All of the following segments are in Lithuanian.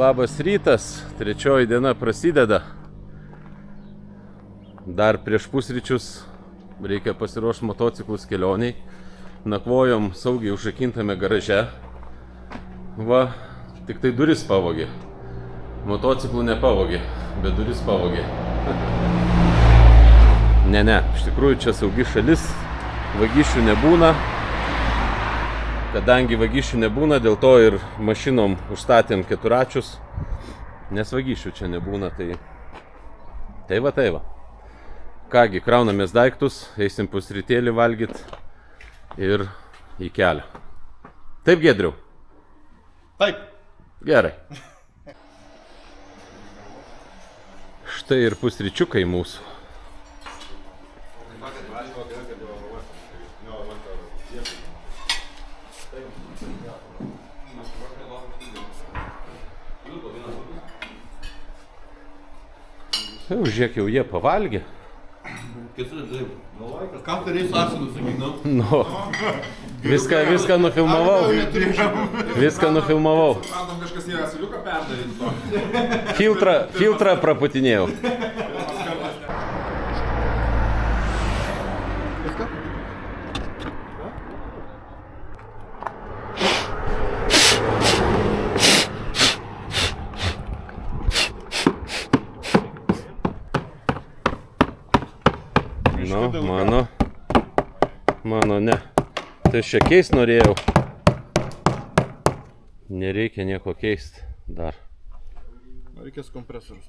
Labas rytas, trečioji diena prasideda. Dar prieš pusryčius reikia pasiruošti motociklus kelioniai. Nakvojom saugiai užrakintame garaže. Va, tik tai duris pavogė. Motociklų nepavogė, bet duris pavogė. Ne, iš tikrųjų čia saugi šalis, vagysčių nebūna. Kadangi vagysčių nebūna, dėl to ir mašinom užstatėm keturačius, nes vagysčių čia nebūna, tai va. Kągi, kraunamės daiktus, eisim pusrytėlį valgyt ir į kelią. Taip, Giedriau? Taip. Gerai. Štai ir pusryčiukai mūsų. Jau, žiūrėk, jau jie pavalgė. Kam tai reis asinų, sakyk, Nu, viską nufilmavau. Viską nufilmavau. Matom, kažkas į asiliuką perdaryti. Filtrą praputinėjau. Nu, mano ne. Tai aš čia keist norėjau. Nereikia nieko keist dar. Reikės kompresorius.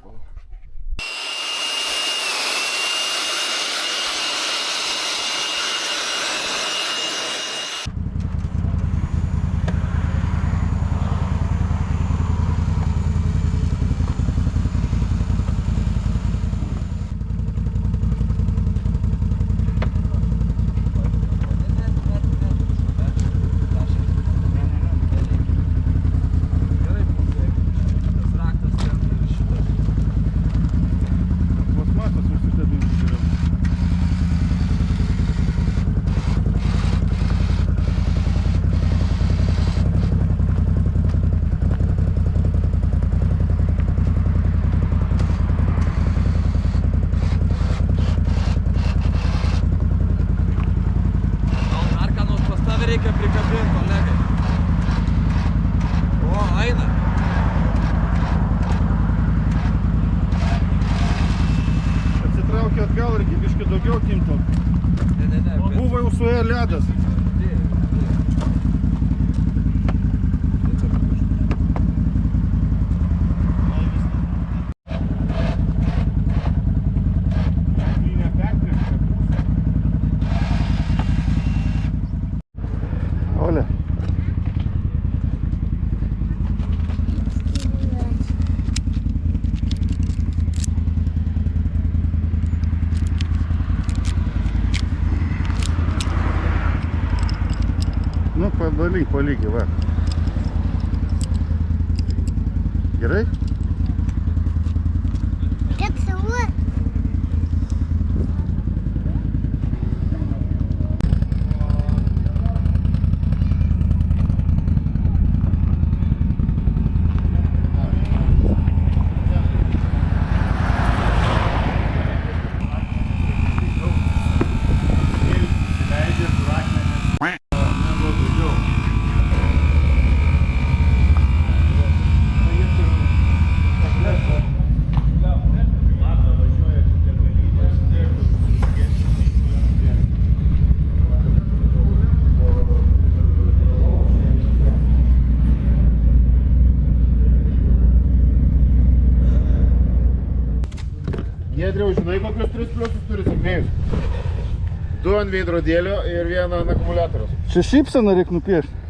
Reikia prikabinti, kolegai. O, eina. Atsitraukia atgal irgi, biškai daugiau timto. Ne. Buvo jau suėjo ledas. Оля. Ну, полigi, va. Gerai? Kaip saugu? Giedriau, žinai, kokius 3 pliusus turi sėkmėjus? 2 ant veidrodėlio ir 1 ant akumuliatoriaus. Čia šypseną reik nupiešti.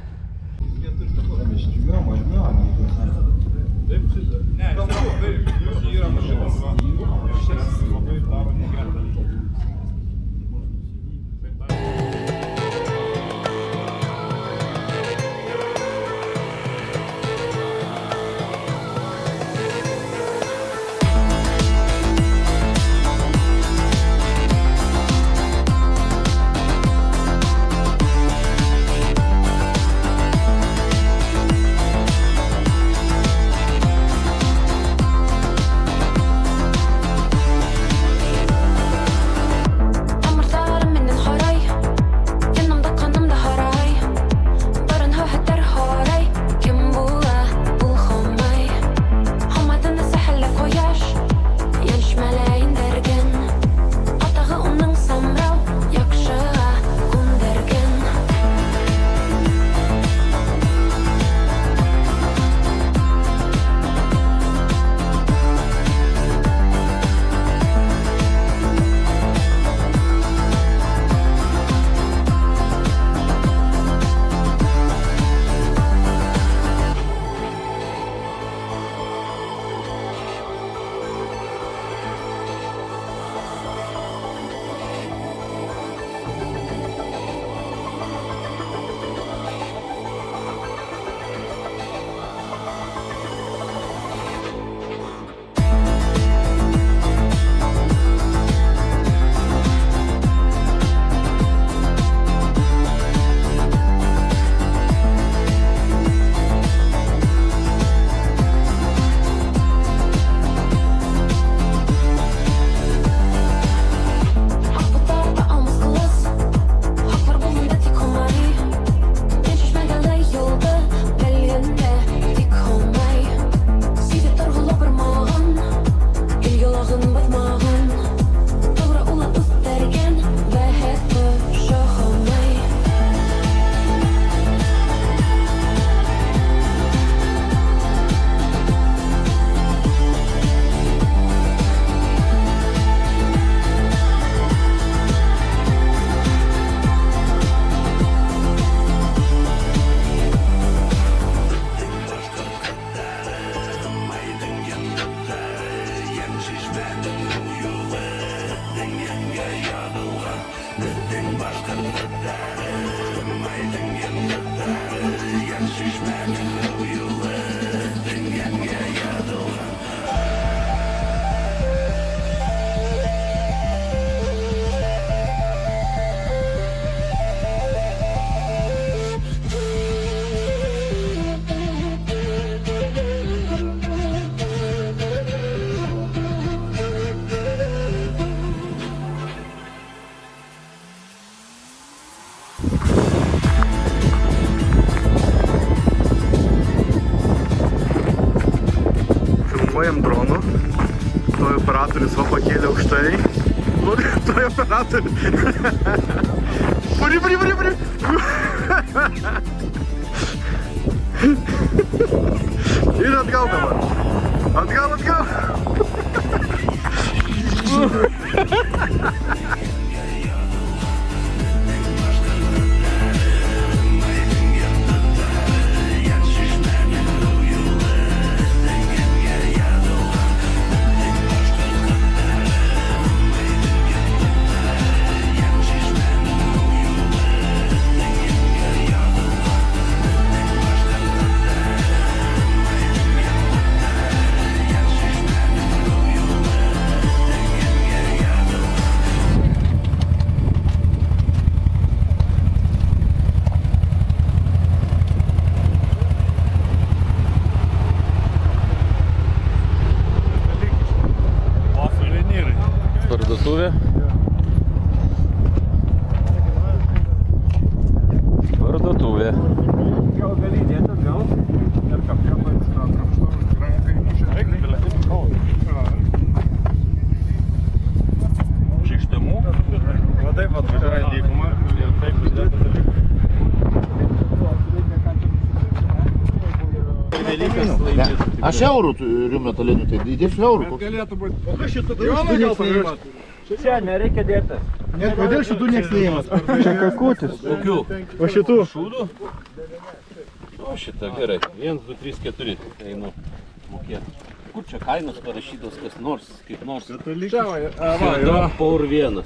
Filmuojam dronu. Toj operatorius va pakėlė aukštai. Toj operatorius. Puri. Ir atgal dabar. Atgal. Parduotuvė. Parduotuvė. Gal gali įdėti atgal? Ir kapelą iš tą krapštą rankai mušę. Šeštamų. Va taip atvažiuoja dykumą ir taip įdėti Ne. Aš eurų turiu metalinių, tai įdėsiu eurų. galėtų būti. O kas šitą Joną gal pagalvoti? Čia nereikia dėti. Net kodėl šitų nieks neįmas? Čia kakutis. Kokių? O šitų? Šūdų? O šitą gerai. 1, 2, 3, 4. Einu mokėti. Kur čia kainos parašytos kas nors, kaip nors? Čia Power 1.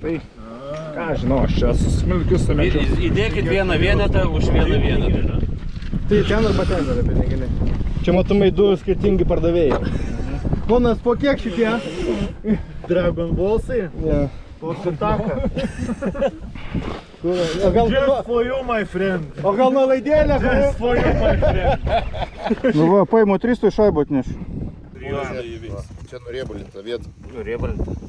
Ką žinau, aš čia smilkius sumečiu. Įdėkit vieną vienetą už vieną vienetą. Tai ten arba ten yra piniginiai. Čia matomai du skirtingi pardavėjai. Ponas, po kiek šitie? Dragon Ballsai? Ne. Po sutaką. Just for you, my friend. O gal nuo laidėlę? Just for you, my friend. Nu va, paimu 300 šaibų atneš. Čia nuriebalinta vieta. Nuriebalinta.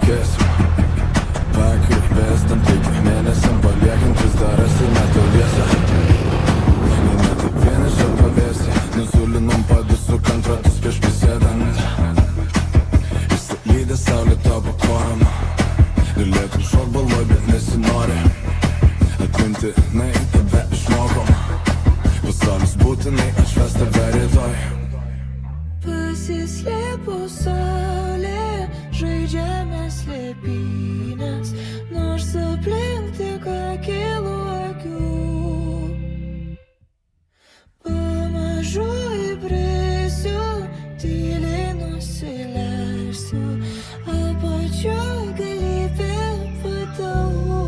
mokėsiu. Pakiu vestant, taigi mėnesiam paliekantis dar esi netoliese. Ne taip vienišą pavėsį, nuzulinom padusų kantratus prieš prisėdant. Įsilydė saulė tavo kojom ir lietum šokbaloj, bet nesinori. Atmintinai tave išmokom, pasaulis būtinai atšves tave rytoj. Pasislėpus saulė, žaidžiame slėpynės, nors aplink tik akylų akių. Pamažu įbrisiu, tyliai nusileisiu, apačioj galybė patalų.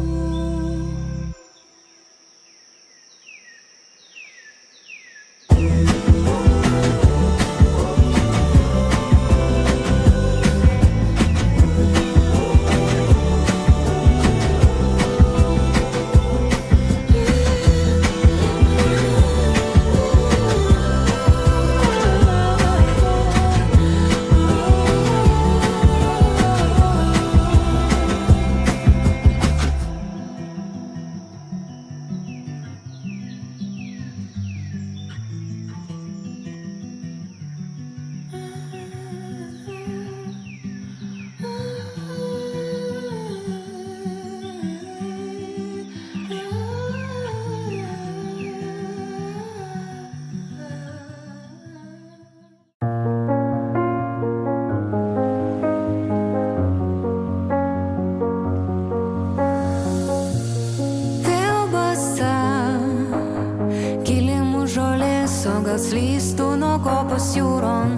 Gal slystų nuo kopos jūron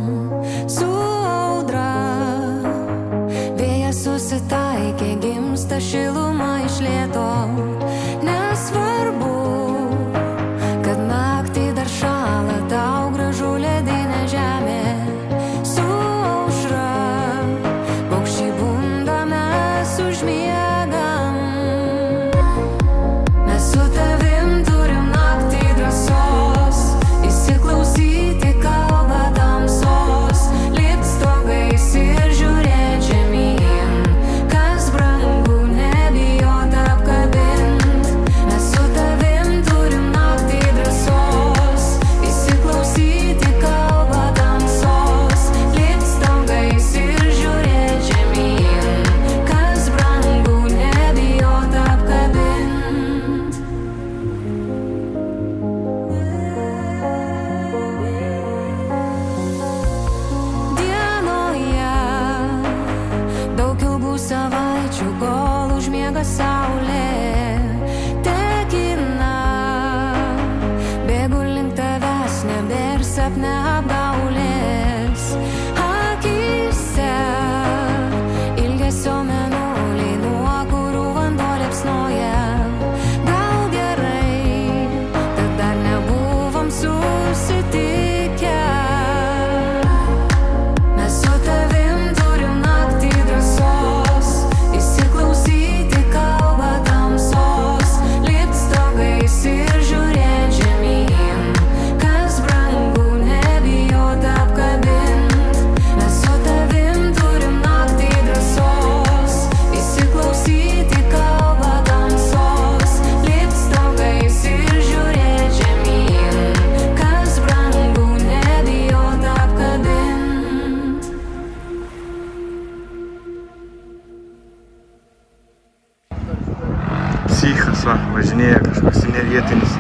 su audra. Vėjas susitaikė, gimsta šiluma iš lėto. Nesvarbu, kad naktį dar šąla, tau gražu ledinė žemė. Su aušra paukščiai bunda, mes užmiegam. Mes su tavim turim naktį drąsos, įsiklausyti kalbą tamsos, lipt stogais ir žiūrėt žemyn, kas brangu, nebijot apkabint. Mes su tavim turim naktį drąsos, įsiklausyti kalbą tamsos, lipt stogais ir žiūrėt žemyn, kas brangu, nebijot apkabint. Daug ilgų savaičių, kol užmiega saulė, tekina. Bėgu link tavęs, nebėr sapne apgaulės. Akyse ilgesio mėnuliai, nuo kurių vanduo liepsnoja. Gal gerai, kad dar nebuvom susitikę. Mes su tavim turim naktį drąsos, įsiklausyti kalbą tamsos, lipt stogais ir žiūrėt žemyn, kas brangu, nebijot apkabint. Mes su tavim turim naktį drąsos, įsiklausyti kalbą tamsos, lipt stogais ir žiūrėt žemyn, kas brangu, nebijot apkabint. Psichas, va, važinėja kažkoks nevietinis.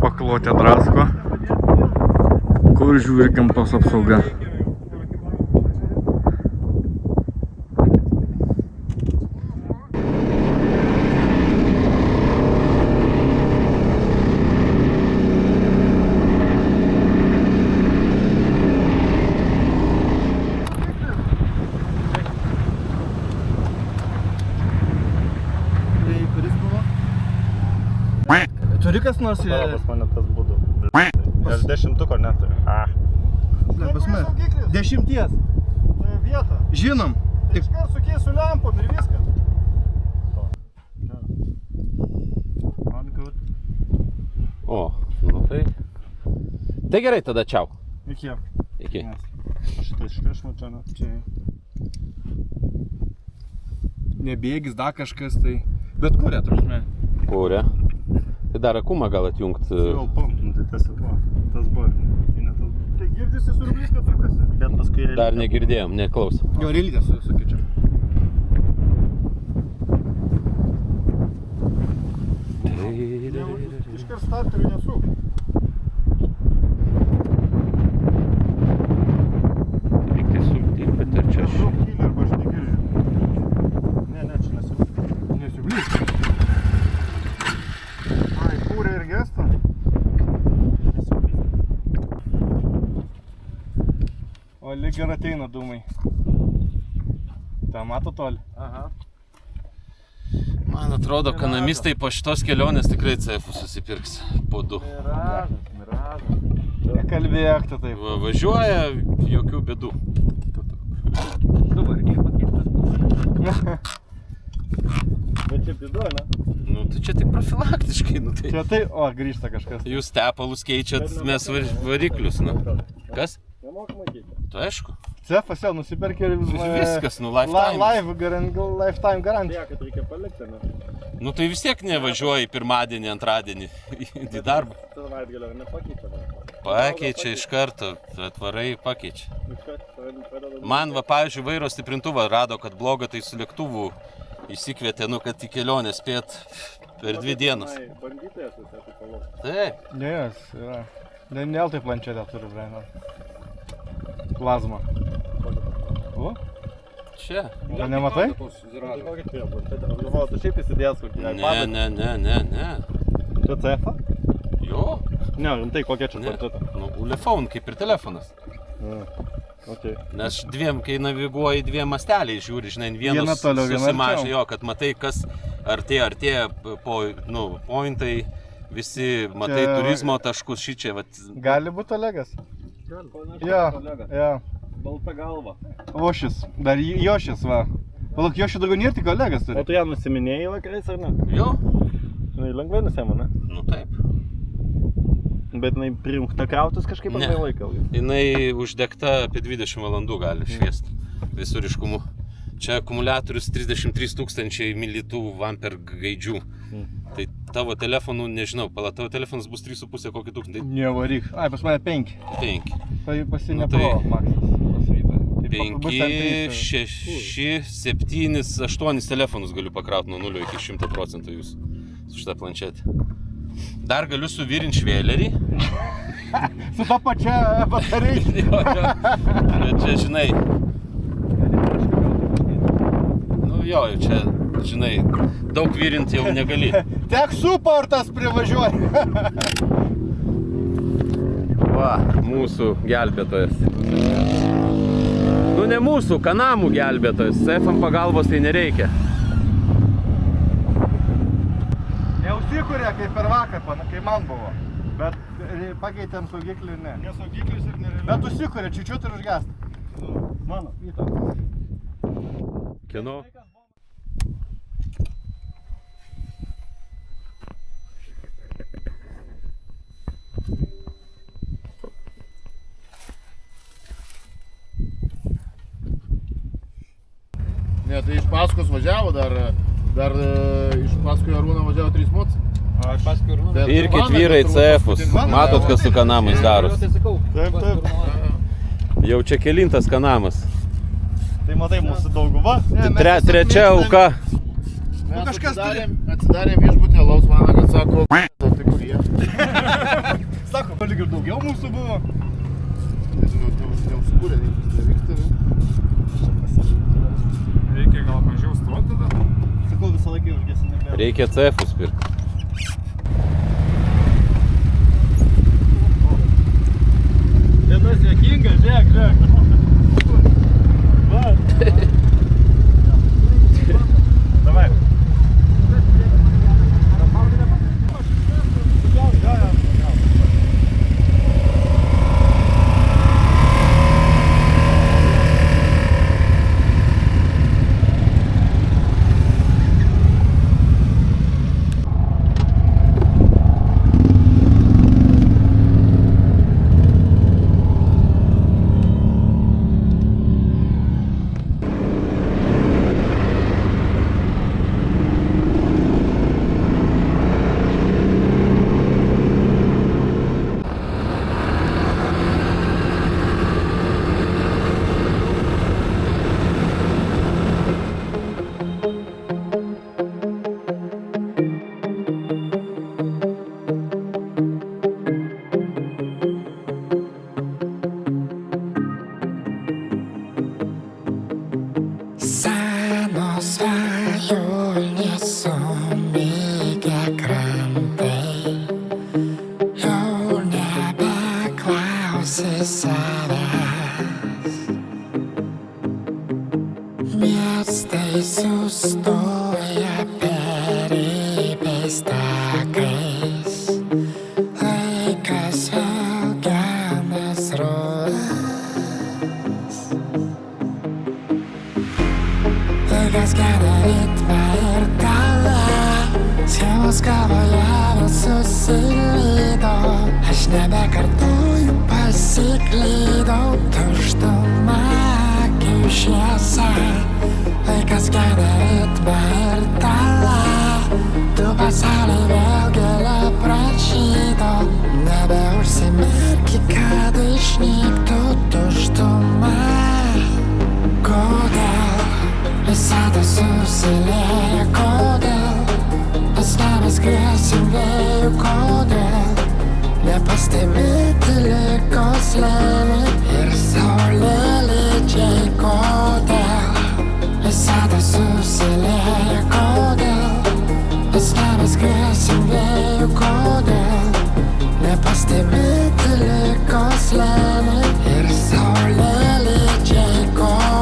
Paklotė drasko, kur žiūri gamtos apsauga. Turi kas nors Pas mane tas būdu. Aš 10-tuko neturiu. Pas mane 10. Vietą. Žinom. Tai iškart sukeisiu lempom ir viskas. Man good. O, nu tai. Tai gerai tada, čiau. Iki. Iki. Aš šitas iškrešma čia, ne? Čia. Nebėgis, da kažkas tai. Bet kuria, trusme. Kuria. Tai dar akumą gal atjungt. Jau pumptum, tai tas buvo. Tas buvo. Tai girdisi surblys, kad sukasi. Bet paskui Dar negirdėjom, neklausom. Jo, relytę sukeičiam. Iškart starterių nesuk. Lyg tai sukti, bet ar čia aš... Daug kylį arba aš negirdžiu. Ne, čia nesiublys. Ai, kūrė ir gestą. O lyg ir ateina dūmai. Ta mato toli. Aha. Man atrodo, kanamistai po šitos kelionės tikrai CF susipirks po 2. Miražas. Kalbėk tu taip. Važiuoja, jokių bėdų. Du vargiai pakeisti. Bet čia bėdu, ne? Nu, tai čia tik profilaktiškai, nu tai... Čia tai, o, grįžta kažkas. Jūs tepalus keičiat, mes variklius, nu. Kas? Nemokamai keičia. Tu aišku. Cefas jau nusiperkė ir Viskas, nu, lifetime. Lifetime garantija, kad reikia palikti, ne? Nu, tai vis tiek nevažiuoji pirmadienį, antradienį į darbą. Savaitgalio nepakeičia. Pakeičia iš karto, atvarai pakeičia. Man, va, pavyzdžiui, vairo stiprintuvą rado, kad bloga, tai su lėktuvu įsikvietė, nu, kad į kelionę spėt per 2 dienas. Bandytojas visą tai palauk. Taip. Ne, jis yra. Dėl tai planšetę turi, Brian. Plazma. O? Čia. Ar nematai? Tu šiaip įsidėjęs kokį Ne. Čia CF-a? Jo. Ne, rimtai kokia čia Ne. planšetė? Nu, Ulefone, kaip ir telefonas. Okay. Nes kai naviguoji 2 masteliai, žiūri, žinai, Viena vienas toliau, viena susimažia, arčiau. jo, kad matai, kas artėja pointai, visi, matai Čia- turizmo taškus šičia, vat, Gali būti Olegas? Jo. Balta galva. Ošis. Dar Jošis, va. Palauk, Jošio daugiau nėra, tik Olegas turi. O tu ją nusiminėjai vakarais ar ne? jo, Jinai lengvai nusėmė, ne? nu taip. Bet jinai prijungta krautis kažkaip Ne. apie laiką. Jinai uždegta apie 20 valandų gali šviesti visuriškumu. Čia akumuliatorius 33 000 mAh gaidžių. Tai tavo telefonų, nežinau, tavo telefonas bus 3,5 kokį tūkstantį. Nevaryk. Ai, pas mane 5. 5. Pasi Nu, ne tai- pro, Maksas. Pasvyta. 5, 6, 7, 8 telefonus galiu pakrauti nuo 0 iki 100% jūs su šitą planšetę. Dar galiu suvirinti švėlerį. Su ta pačia batarija. Bet čia, žinai, nu jo, čia, žinai, daug virinti jau negali. Tek suportas privažiuoja. Va, mūsų gelbėtojas. Nu ne mūsų, kanamų gelbėtojas. CF-am pagalbos tai nereikia. Neužsikuria kaip per vakar, kai man buvo. Bet pakeitėm saugiklį, ne. Nesaugiklis ir nerealiai. Bet užsikuria, čiučiut ir užgęsta. Mano, Vyto. Kieno? Ne, tai iš paskos važiavo, dar iš paskui Arūną važiavo 3 moc. Aš paskui ir Irkit vyrai CF-us. Matot, kas su kanamais daros. Taip, taip. Jau čia kelintas kanamas. Tai matai, mūsų dauguma. Trečia auka. Mes kažkas atsidarėm viešbutį, alaus vanagas, sako, tai kurie. Sako, lyg ir daugiau mūsų buvo. Neužsikūrė, nevyksta, ne? reikia gal mažiau stoti tada. Sakau, visą laiką užgesinė. Reikia CF-us pirkti. Vienas juokingas, žiūrėk. Va. Davai. galvoje vis susilydo, aš nebekartoju, pasiklydau, tuštuma, akių šviesa, laikas kelia ritmą ir talą, tu pasaulį vėl gėlę prašydo, nebeužsimerki, kad išnyktų tuštuma. Kodėl visada susilieja, kodėl mes nebeskriesim vėjų, kodėl nepastebėti ligos lėlį ir saulėlydžiai, kodėl visada susilieja, kodėl mes nebeskriesim vėjų, kodėl nepastebėti ligos lėlį ir saulėlydžiai, kodėl.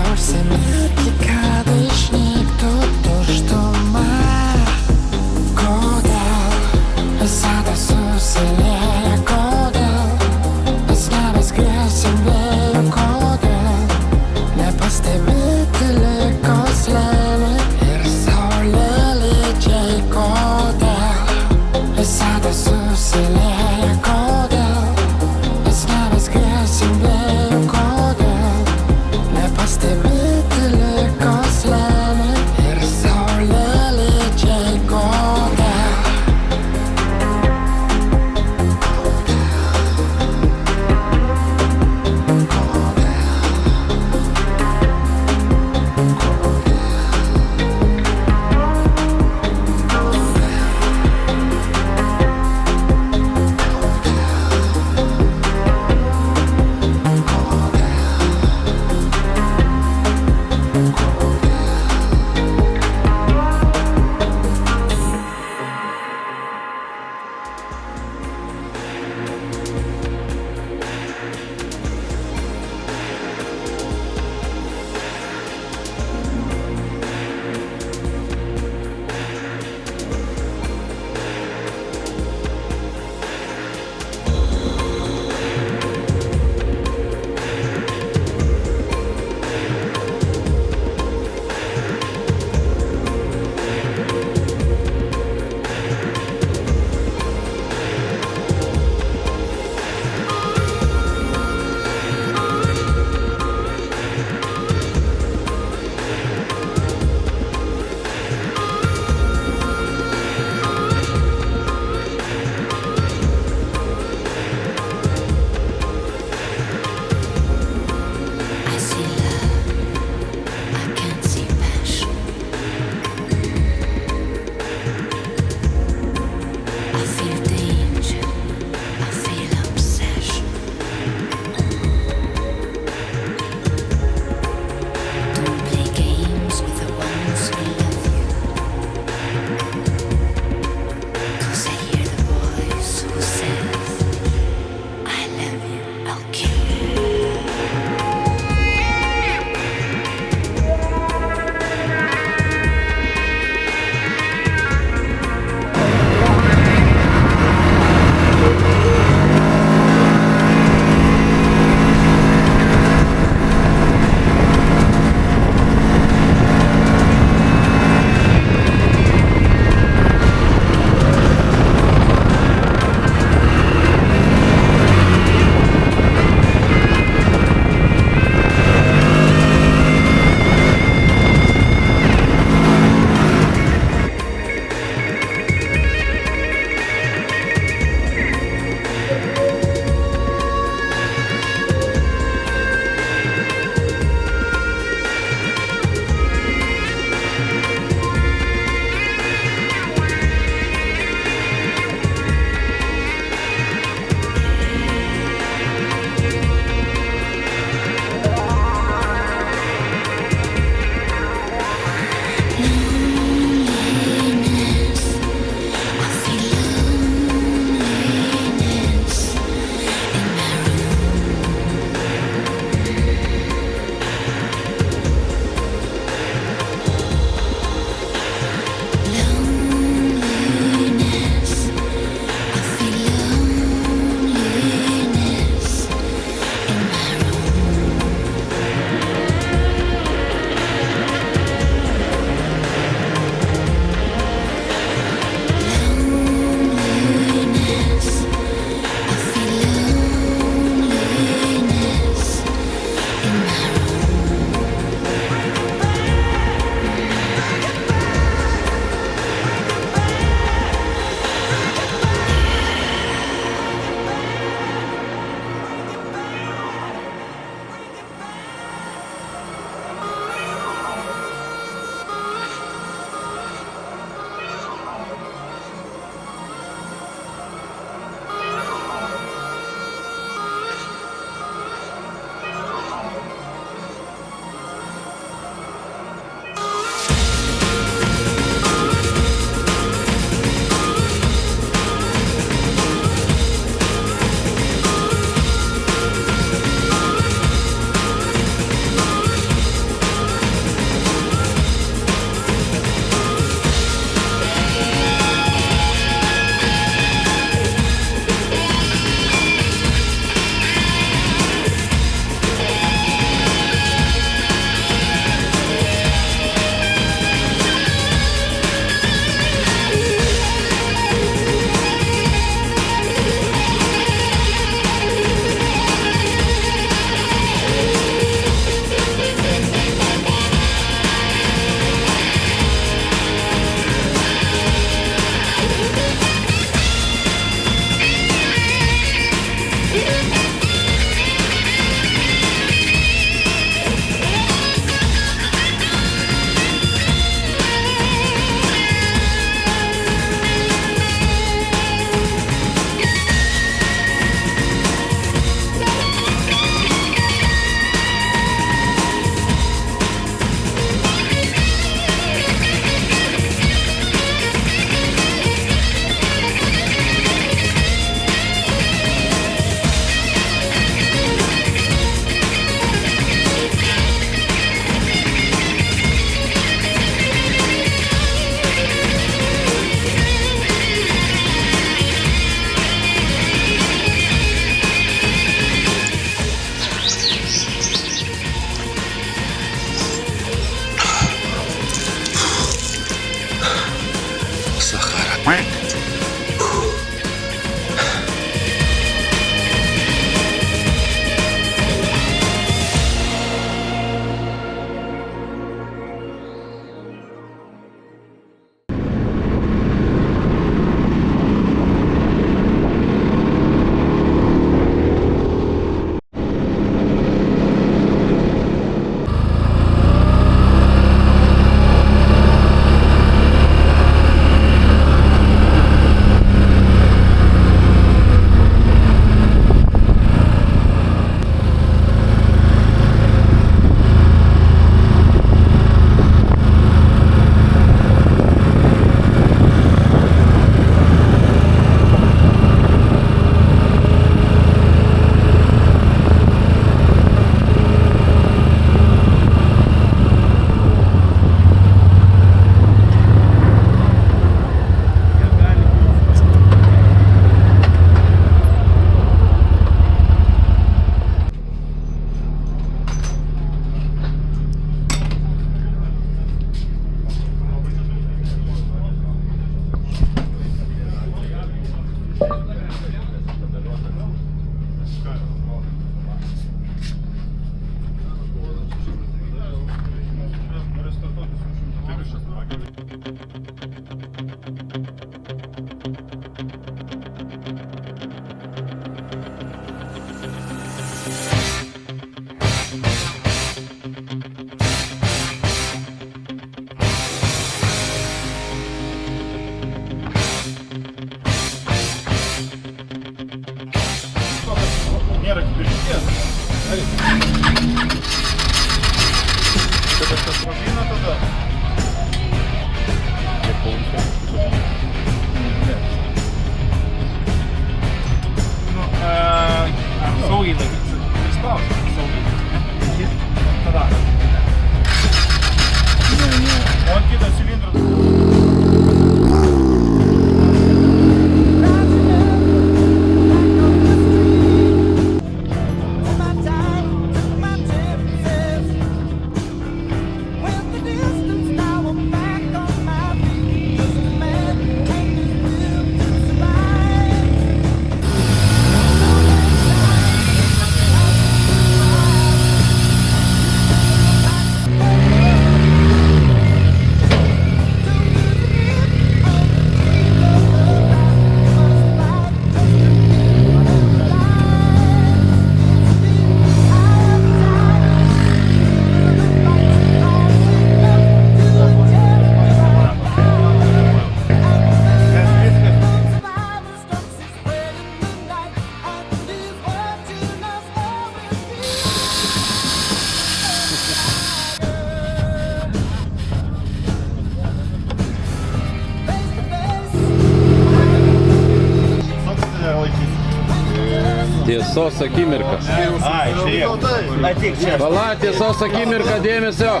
Tiesos akimirka. Ai, žiūrėk. Ateik čia. Pala, tiesos akimirka, dėmesio.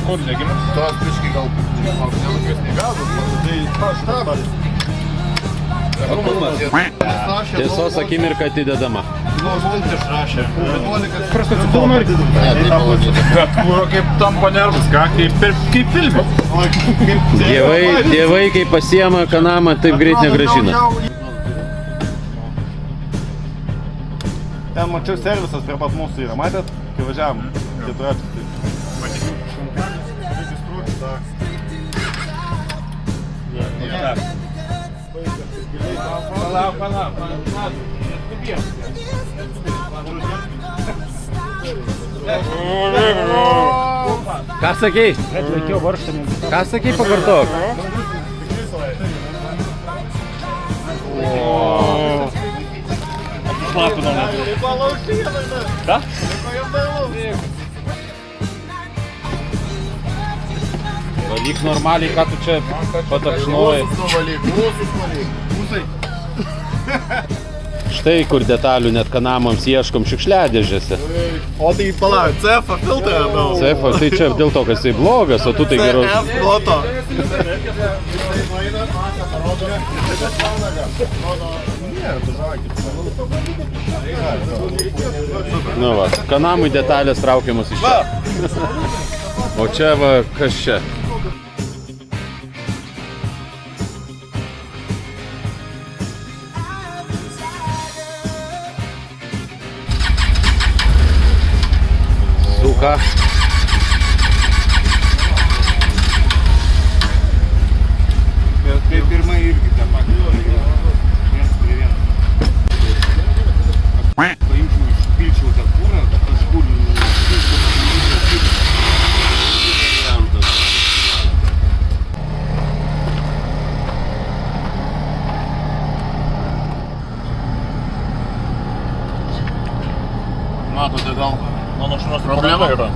Kur negimė? Tos biškai gal nelūkės negaudos, tai paštabas. Tiesos akimirka atidedama. Просто tu nori. Bet kūro kaip tampa nervus, ką? Kaip filme. Tėvai, kai pasiema kanamą, taip greit negrąžina. Ten mačiau servisas prie pat mūsų yra, matėt? Kai važiavam, keturračius. Palauk. Ką sakei? Laikiau varštamį. Ką sakei, pakartok? Valyk normaliai, ką tu čia patapšnoji. Štai kur detalių net kanamams ieškom šiukšliadėžėse. O tai palauk, CF filtrą radau. CF, tai čia dėl to, kad jisai blogas, o tu tai geros. CF foto. Nu va, kanamui detalės traukiamas iš čia. O čia va, kas čia? Suka. Bet tai pirma irgi tą patį. Vienas prie vieno. Paimčiau, išpilčiau tą kūrą, kažkur Matote, gal mano šunos problema yra?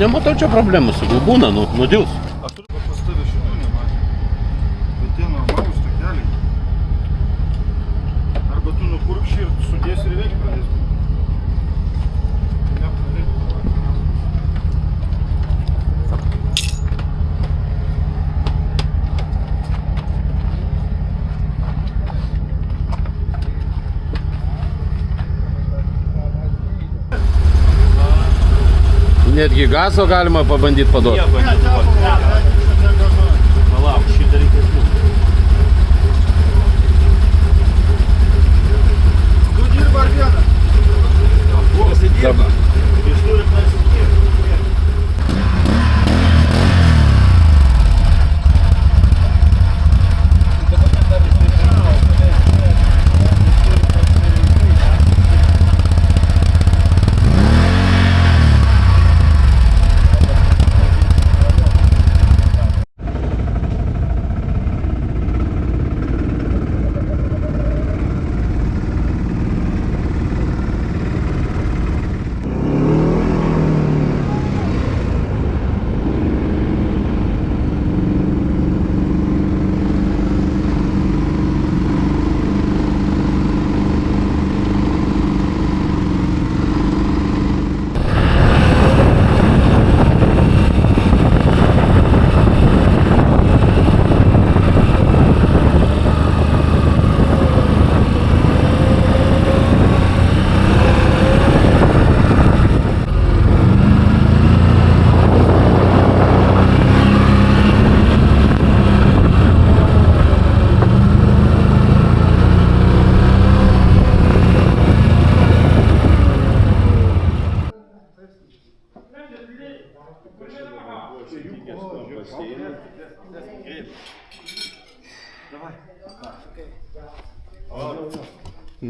Nematau čia problemų, sakau, būna, nudils. Aš turiu pas tave šitų nematė. Bet tie normalūs takeliai. Arba tu nupurkši ir sudėsi ir vėl pradėsi. Netgi gaso galima pabandyti paduoti. Palauk, šitą reikės būti. Tu dirba ar vieną? Dabar.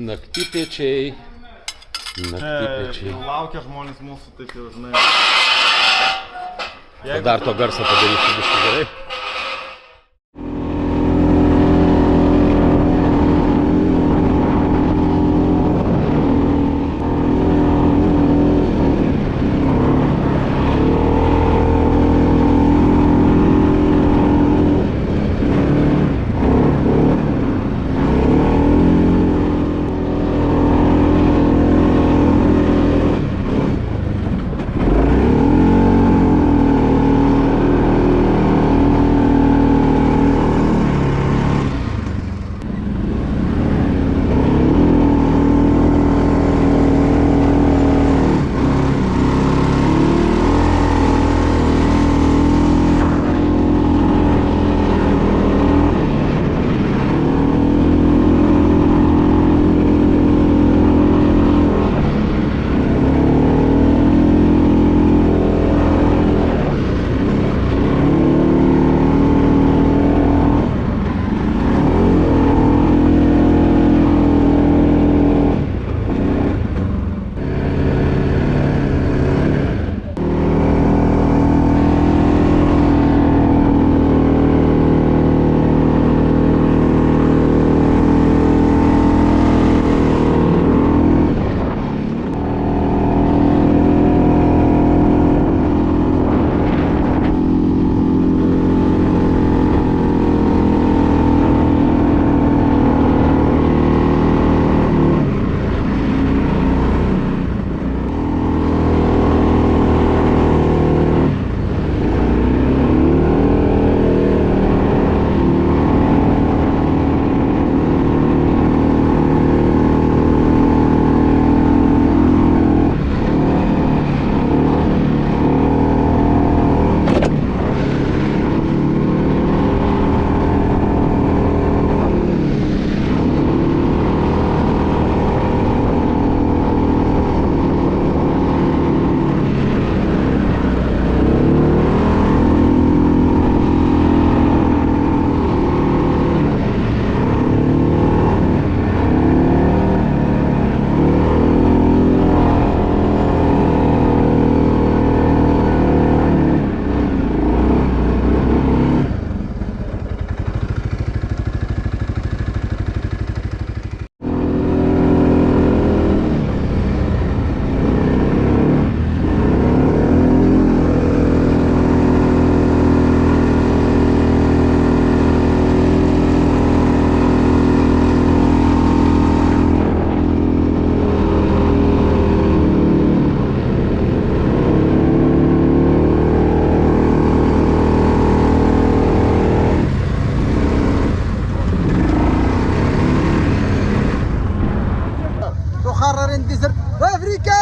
Naktipiečiai. Naktipiečiai. Laukia žmonės mūsų, taip jau žinai. Dar to garsą padarysiu biškai gerai. مقرر انتصار افريقيا